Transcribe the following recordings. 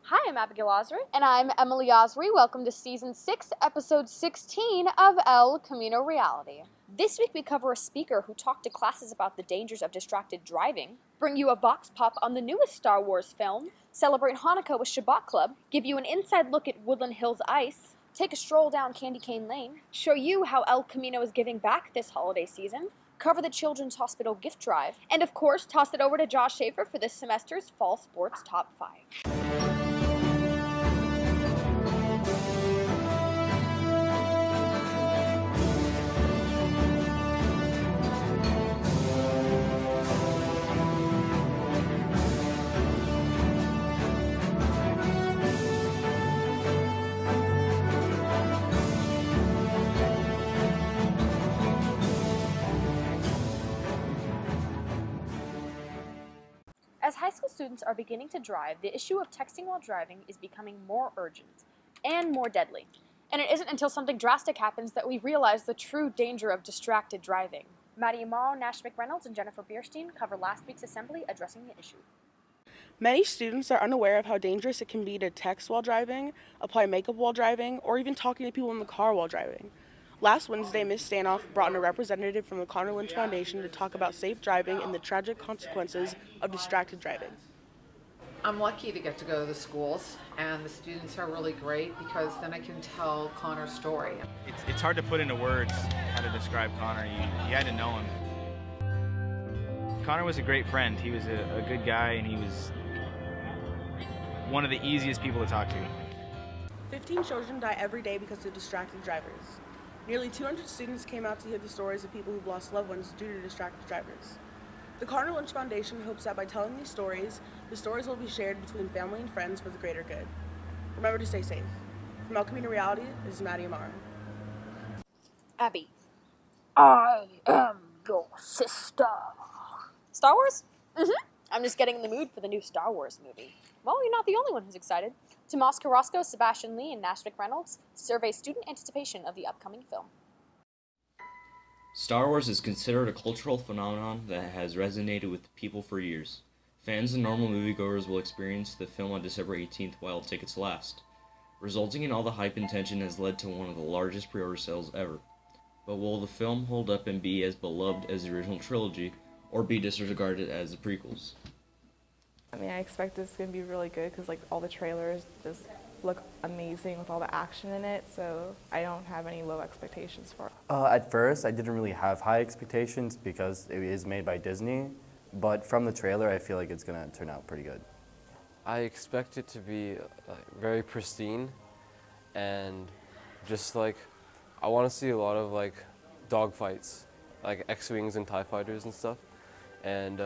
Hi, I'm Abigail Osry. And I'm Emily Osry. Welcome to Season 6, Episode 16 of El Camino Reality. This week we cover a speaker who talked to classes about the dangers of distracted driving, Bring you a VOX Pop on the newest Star Wars film, celebrate Hanukkah with Shabbat Club, give you an inside look at Woodland Hills Ice, take a stroll down Candy Cane Lane, show you how El Camino is giving back this holiday season, cover the Children's Hospital gift drive, and of course, toss it over to Josh Schaefer for this semester's Fall Sports Top 5. As high school students are beginning to drive, the issue of texting while driving is becoming more urgent and more deadly. And it isn't until something drastic happens that we realize the true danger of distracted driving. Maddie Amaro, Nash McReynolds, and Jennifer Bierstein cover last week's assembly addressing the issue. Many students are unaware of how dangerous it can be to text while driving, apply makeup while driving, or even talking to people in the car while driving. Last Wednesday, Ms. Stanoff brought in a representative from the Connor Lynch Foundation to talk about safe driving and the tragic consequences of distracted driving. I'm lucky to get to go to the schools, and the students are really great because then I can tell Connor's story. It's hard to put into words how to describe Connor. You had to know him. Connor was a great friend. He was a good guy, and he was one of the easiest people to talk to. 15 children die every day because of distracted drivers. Nearly 200 students came out to hear the stories of people who've lost loved ones due to distracted drivers. The Connor Lynch Foundation hopes that by telling these stories, the stories will be shared between family and friends for the greater good. Remember to stay safe. From El Camino Reality, this is Maddie Amaro. Abby. I am your sister. Star Wars? I'm just getting in the mood for the new Star Wars movie. Well, you're not the only one who's excited. Tomas Carrasco, Sebastian Lee, and Nash McReynolds survey student anticipation of the upcoming film. Star Wars is considered a cultural phenomenon that has resonated with people for years. Fans and normal moviegoers will experience the film on December 18th while tickets last. Resulting in all the hype and tension has led to one of the largest pre-order sales ever. But will the film hold up and be as beloved as the original trilogy, or be disregarded as the prequels? I mean, I expect it's going to be really good because all the trailers just look amazing with all the action in it, so I don't have any low expectations for it. At first, I didn't really have high expectations because it is made by Disney, but from the trailer, I feel like it's going to turn out pretty good. I expect it to be very pristine, and just I want to see a lot of dogfights, like X-Wings and TIE Fighters and stuff, and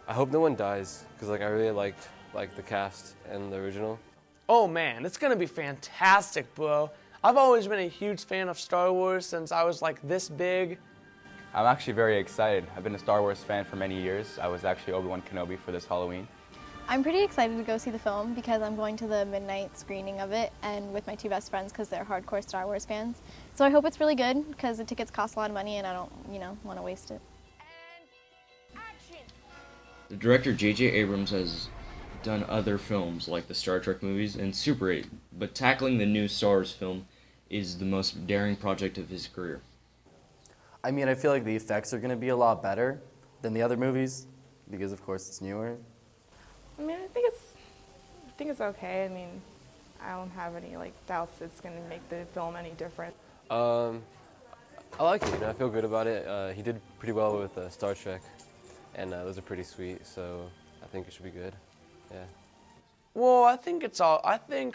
I hope no one dies, because I really liked the cast and the original. Oh man, it's gonna be fantastic, bro. I've always been a huge fan of Star Wars since I was this big. I'm actually very excited. I've been a Star Wars fan for many years. I was actually Obi-Wan Kenobi for this Halloween. I'm pretty excited to go see the film because I'm going to the midnight screening of it and with my two best friends because they're hardcore Star Wars fans. So I hope it's really good because the tickets cost a lot of money and I don't, want to waste it. The director J.J. Abrams has done other films like the Star Trek movies and Super 8, but tackling the new Star Wars film is the most daring project of his career. I mean, I feel like the effects are going to be a lot better than the other movies because, of course, it's newer. I mean, I think it's okay. I mean, I don't have any doubts it's going to make the film any different. I like it. I feel good about it. He did pretty well with Star Trek, and those are pretty sweet. So I think it should be good. Yeah. Well, I think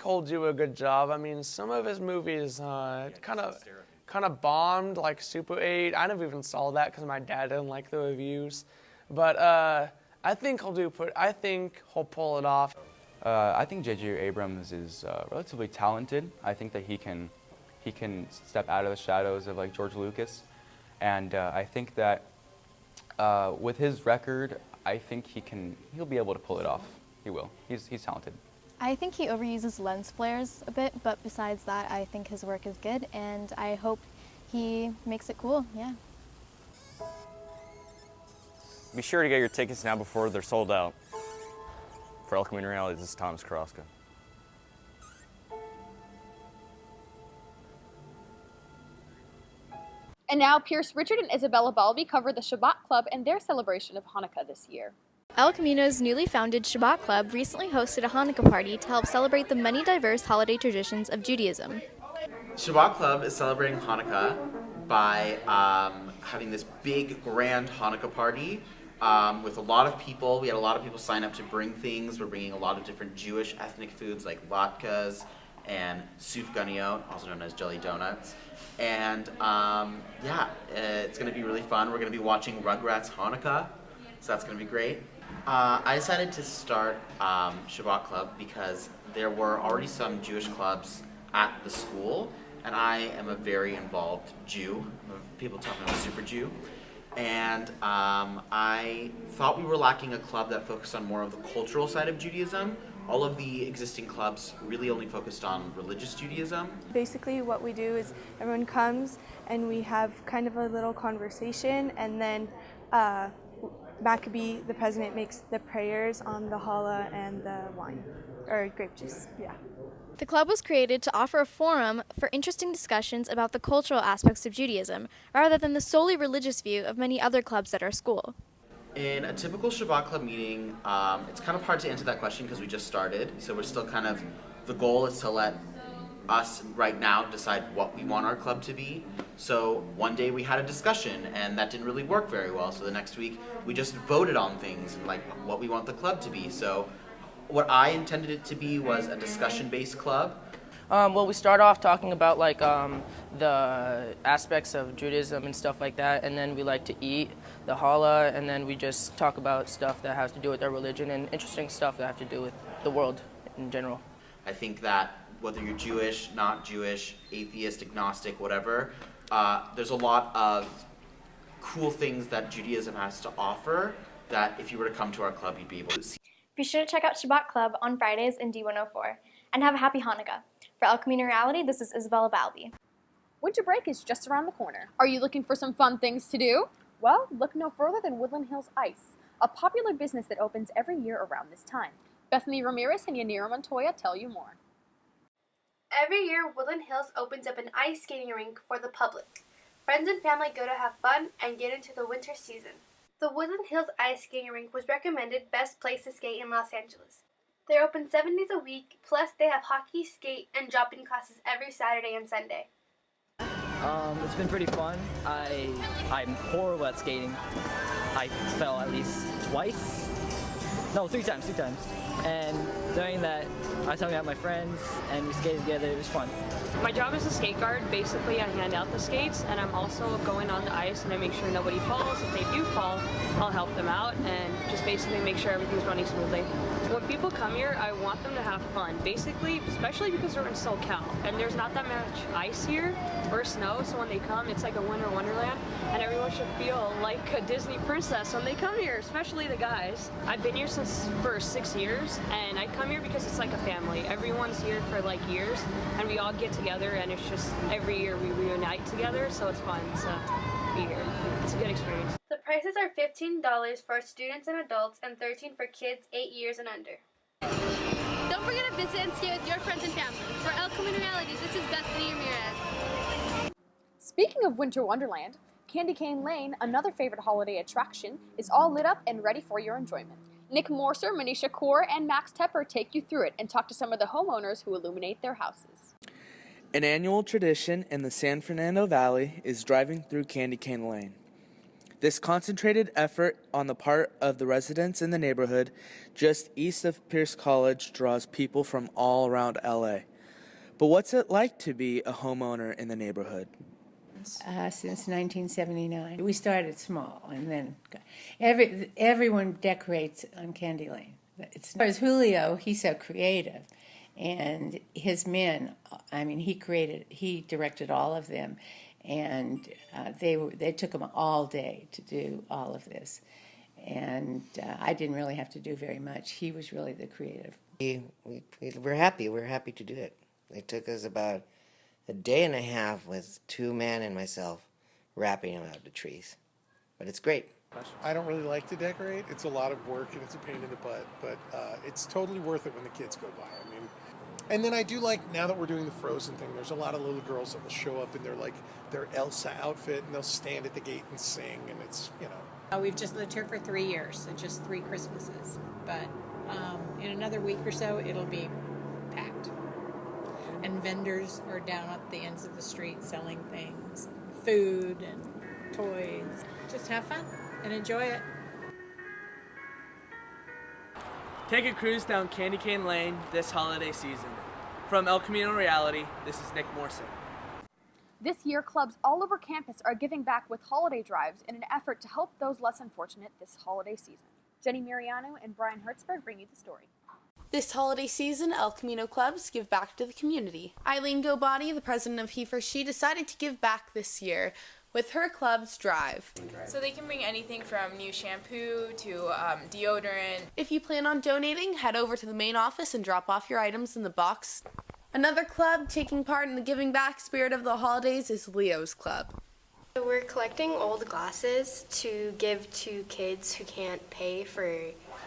he'll do a good job. I mean, some of his movies kind of bombed, like Super 8. I never even saw that because my dad didn't like the reviews. But I think he'll pull it off. I think J.J. Abrams is relatively talented. I think that he can step out of the shadows of George Lucas, and I think that with his record, I think he'll be able to pull it off. He will. He's talented. I think he overuses lens flares a bit, but besides that, I think his work is good, and I hope he makes it cool, yeah. Be sure to get your tickets now before they're sold out. For El Camino Reality, this is Thomas Carrasco. And now Pierce Richard and Isabella Balby cover the Shabbat Club and their celebration of Hanukkah this year. El Camino's newly founded Shabbat Club recently hosted a Hanukkah party to help celebrate the many diverse holiday traditions of Judaism. Shabbat Club is celebrating Hanukkah by having this big, grand Hanukkah party with a lot of people. We had a lot of people sign up to bring things. We're bringing a lot of different Jewish ethnic foods like latkes and sufganiyot, also known as jelly donuts. And it's going to be really fun. We're going to be watching Rugrats Hanukkah, so that's going to be great. I decided to start Shabbat Club because there were already some Jewish clubs at the school, and I am a very involved Jew. People tell me I'm a super Jew. And I thought we were lacking a club that focused on more of the cultural side of Judaism. All of the existing clubs really only focused on religious Judaism. Basically what we do is everyone comes and we have kind of a little conversation, and then Maccabee, the president, makes the prayers on the challah and the wine, or grape juice, yeah. The club was created to offer a forum for interesting discussions about the cultural aspects of Judaism, rather than the solely religious view of many other clubs at our school. In a typical Shabbat Club meeting, it's kind of hard to answer that question because we just started, so we're still kind of, the goal is to let us right now decide what we want our club to be. So one day we had a discussion and that didn't really work very well, so the next week we just voted on things, like what we want the club to be. So what I intended it to be was a discussion-based club. Well, we start off talking about like the aspects of Judaism and stuff like that, and then we like to eat the challah, and then we just talk about stuff that has to do with our religion and interesting stuff that have to do with the world in general. I think that whether you're Jewish, not Jewish, atheist, agnostic, whatever, there's a lot of cool things that Judaism has to offer that if you were to come to our club, you'd be able to see. Be sure to check out Shabbat Club on Fridays in D104, and have a happy Hanukkah. For El Camino Reality, this is Isabella Balby. Winter break is just around the corner. Are you looking for some fun things to do? Well, look no further than Woodland Hills Ice, a popular business that opens every year around this time. Bethany Ramirez and Yanira Montoya tell you more. Every year, Woodland Hills opens up an ice skating rink for the public. Friends and family go to have fun and get into the winter season. The Woodland Hills Ice Skating Rink was recommended best place to skate in Los Angeles. They're open 7 days a week, plus they have hockey, skate, and drop-in classes every Saturday and Sunday. It's been pretty fun. I'm horrible at skating. I fell at least twice. No, three times. And during that, I was hanging out with my friends, and we skated together. It was fun. My job is a skate guard. Basically, I hand out the skates, and I'm also going on the ice, and I make sure nobody falls. If they do fall, I'll help them out, and just basically make sure everything's running smoothly. When people come here, I want them to have fun. Basically, especially because they're in SoCal, and there's not that much ice here or snow, so when they come, it's like a winter wonderland, and everyone should feel like a Disney princess when they come here, especially the guys. I've been here for 6 years, and I come here because it's like a family. Everyone's here for like years, and we all get together, and it's just every year we reunite together, so it's fun to be here. It's a good experience. The prices are $15 for students and adults and $13 for kids 8 years and under. Don't forget to visit and skate with your friends and family. For El Camino Reality, this is Bethany Ramirez. Speaking of Winter Wonderland, Candy Cane Lane, another favorite holiday attraction, is all lit up and ready for your enjoyment. Nick Morser, Manisha Kaur, and Max Tepper take you through it and talk to some of the homeowners who illuminate their houses. An annual tradition in the San Fernando Valley is driving through Candy Cane Lane. This concentrated effort on the part of the residents in the neighborhood just east of Pierce College draws people from all around LA. But what's it like to be a homeowner in the neighborhood? Since 1979. We started small, and then everyone decorates on Candy Lane. As far as Julio, he's so creative, and his men, he directed all of them, and they took him all day to do all of this, and I didn't really have to do very much. He was really the creative. We're happy. We're happy to do it. It took us about a day and a half with 2 men and myself wrapping them out the trees. But it's great. I don't really like to decorate. It's a lot of work and it's a pain in the butt, but it's totally worth it when the kids go by. I mean, And then I do like, now that we're doing the Frozen thing, there's a lot of little girls that will show up in their Elsa outfit, and they'll stand at the gate and sing, and it's, We've just lived here for 3 years, so just 3 Christmases. But in another week or so, it'll be packed. And vendors are down at the ends of the street selling things, food and toys. Just have fun and enjoy it. Take a cruise down Candy Cane Lane this holiday season. From El Camino Reality, this is Nick Morrison. This year, clubs all over campus are giving back with holiday drives in an effort to help those less unfortunate this holiday season. Jenny Mariano and Brian Hertzberg bring you the story. This holiday season, El Camino clubs give back to the community. Eileen Gobadi, the president of Heifer, she decided to give back this year with her club's drive. So they can bring anything from new shampoo to deodorant. If you plan on donating, head over to the main office and drop off your items in the box. Another club taking part in the giving back spirit of the holidays is Leo's Club. So we're collecting old glasses to give to kids who can't pay for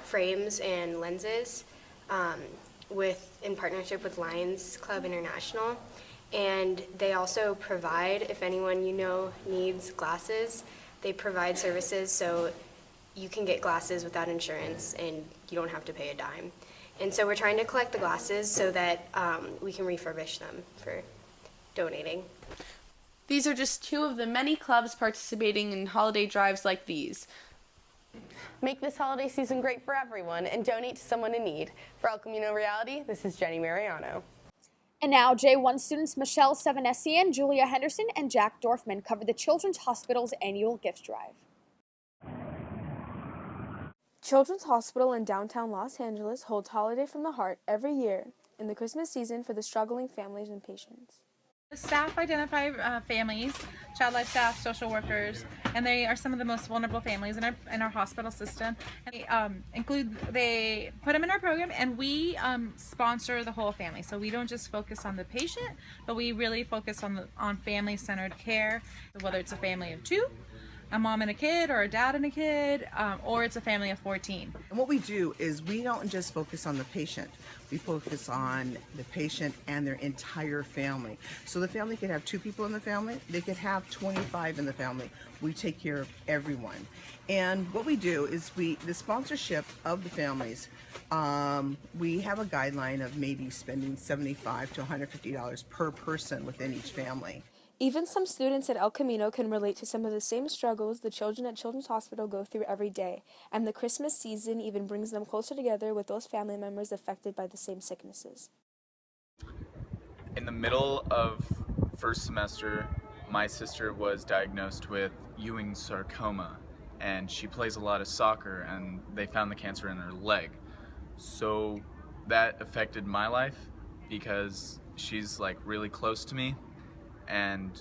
frames and lenses in partnership with Lions Club International. And they also provide, if anyone you know needs glasses, they provide services so you can get glasses without insurance and you don't have to pay a dime. And so we're trying to collect the glasses so that we can refurbish them for donating. These are just 2 of the many clubs participating in holiday drives like these. Make this holiday season great for everyone and donate to someone in need. For El Camino Reality, this is Jenny Mariano. And now, J1 students Michelle Sevanessian, Julia Henderson, and Jack Dorfman cover the Children's Hospital's annual gift drive. Children's Hospital in downtown Los Angeles holds Holiday from the Heart every year in the Christmas season for the struggling families and patients. The staff identify families, child life staff, social workers, and they are some of the most vulnerable families in our hospital system. And they put them in our program, and we sponsor the whole family. So we don't just focus on the patient, but we really focus on family-centered care, whether it's a family of 2, a mom and a kid, or a dad and a kid, or it's a family of 14. And what we do is we don't just focus on the patient. We focus on the patient and their entire family. So the family could have 2 people in the family. They could have 25 in the family. We take care of everyone. And what we do is the sponsorship of the families, we have a guideline of maybe spending $75 to $150 per person within each family. Even some students at El Camino can relate to some of the same struggles the children at Children's Hospital go through every day, and the Christmas season even brings them closer together with those family members affected by the same sicknesses. In the middle of first semester, my sister was diagnosed with Ewing sarcoma, and she plays a lot of soccer, and they found the cancer in her leg. So that affected my life because she's like really close to me. And,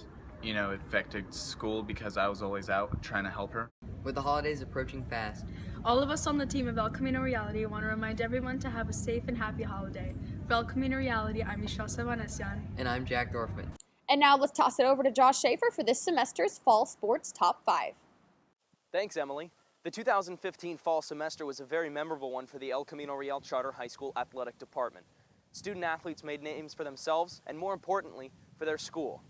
it affected school because I was always out trying to help her. With the holidays approaching fast, all of us on the team of El Camino Reality want to remind everyone to have a safe and happy holiday. For El Camino Reality, I'm Michelle Sevanessian. And I'm Jack Dorfman. And now let's toss it over to Josh Schaefer for this semester's Fall Sports Top 5. Thanks, Emily. The 2015 fall semester was a very memorable one for the El Camino Real Charter High School Athletic Department. Student athletes made names for themselves and, more importantly, for their school.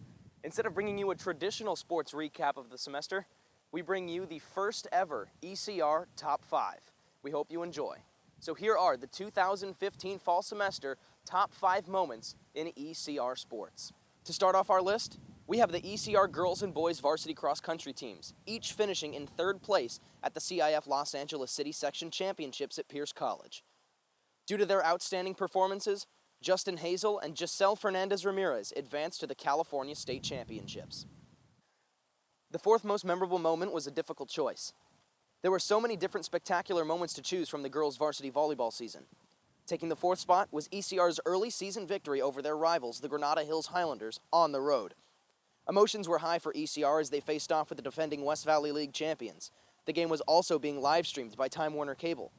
Instead of bringing you a traditional sports recap of the semester, we bring you the first ever ECR Top 5. We hope you enjoy. So here are the 2015 fall semester Top 5 moments in ECR sports. To start off our list, we have the ECR girls and boys varsity cross country teams, each finishing in 3rd place at the CIF Los Angeles City Section Championships at Pierce College. Due to their outstanding performances, Justin Hazel and Giselle Fernandez Ramirez advanced to the California State Championships. The 4th most memorable moment was a difficult choice. There were so many different spectacular moments to choose from the girls' varsity volleyball season. Taking the 4th spot was ECR's early season victory over their rivals, the Granada Hills Highlanders, on the road. Emotions were high for ECR as they faced off with the defending West Valley League champions. The game was also being live-streamed by Time Warner Cable.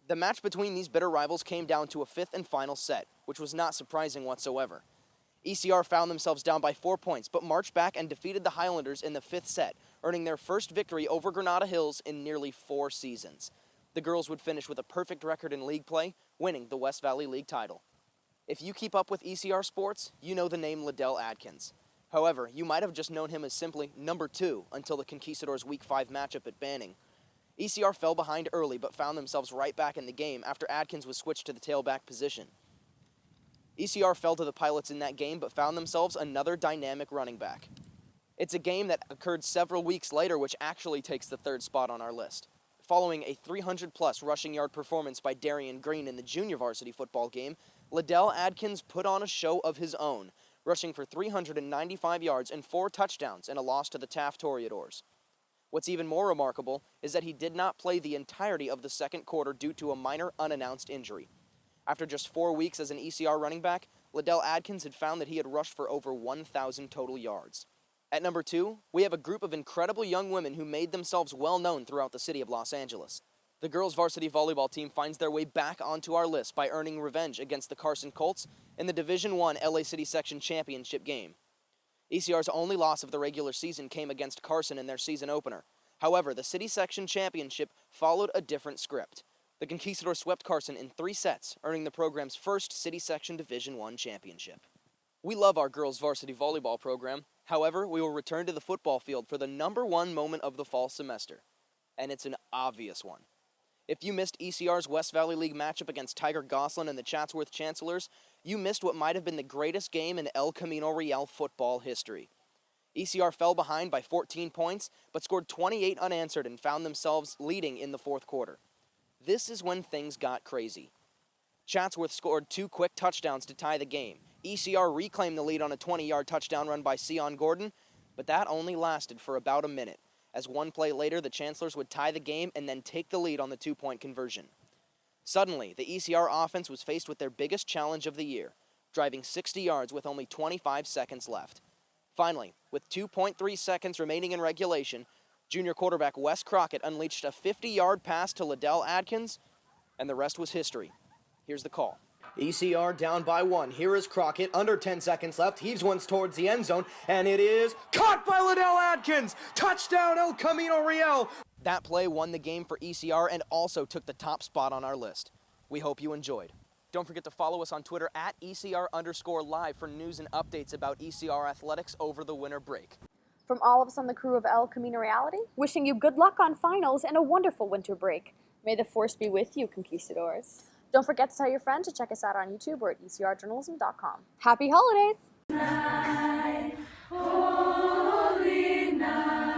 The match between these bitter rivals came down to a 5th and final set, which was not surprising whatsoever. ECR found themselves down by 4 points, but marched back and defeated the Highlanders in the 5th set, earning their first victory over Granada Hills in nearly 4 seasons. The girls would finish with a perfect record in league play, winning the West Valley League title. If you keep up with ECR sports, you know the name Liddell Adkins. However, you might have just known him as simply number 2 until the Conquistadors' Week 5 matchup at Banning. ECR fell behind early but found themselves right back in the game after Adkins was switched to the tailback position. ECR fell to the Pilots in that game but found themselves another dynamic running back. It's a game that occurred several weeks later which actually takes the 3rd spot on our list. Following a 300-plus rushing yard performance by Darian Green in the junior varsity football game, Liddell Adkins put on a show of his own, rushing for 395 yards and 4 touchdowns in a loss to the Taft Toreadors. What's even more remarkable is that he did not play the entirety of the second quarter due to a minor unannounced injury. After just 4 weeks as an ECR running back, Liddell Adkins had found that he had rushed for over 1,000 total yards. At number 2, we have a group of incredible young women who made themselves well known throughout the city of Los Angeles. The girls' varsity volleyball team finds their way back onto our list by earning revenge against the Carson Colts in the Division I LA City Section Championship game. ECR's only loss of the regular season came against Carson in their season opener. However, the City Section Championship followed a different script. The Conquistadors swept Carson in 3 sets, earning the program's first City Section Division I championship. We love our girls' varsity volleyball program. However, we will return to the football field for the number 1 moment of the fall semester. And it's an obvious one. If you missed ECR's West Valley League matchup against Tiger Gosselin and the Chatsworth Chancellors, you missed what might have been the greatest game in El Camino Real football history. ECR fell behind by 14 points, but scored 28 unanswered and found themselves leading in the 4th quarter. This is when things got crazy. Chatsworth scored 2 quick touchdowns to tie the game. ECR reclaimed the lead on a 20-yard touchdown run by Sion Gordon, but that only lasted for about a minute, as 1 play later the Chancellors would tie the game and then take the lead on the 2-point conversion. Suddenly, the ECR offense was faced with their biggest challenge of the year, driving 60 yards with only 25 seconds left. Finally, with 2.3 seconds remaining in regulation, junior quarterback Wes Crockett unleashed a 50-yard pass to Liddell Adkins, and the rest was history. Here's the call. ECR down by 1. Here is Crockett, under 10 seconds left, heaves one towards the end zone, and it is caught by Liddell Adkins! Touchdown El Camino Real! That play won the game for ECR and also took the top spot on our list. We hope you enjoyed. Don't forget to follow us on Twitter at ECR_live for news and updates about ECR athletics over the winter break. From all of us on the crew of El Camino Reality, wishing you good luck on finals and a wonderful winter break. May the force be with you, Conquistadors. Don't forget to tell your friends to check us out on YouTube or at ecrjournalism.com. Happy holidays! Night, holy night.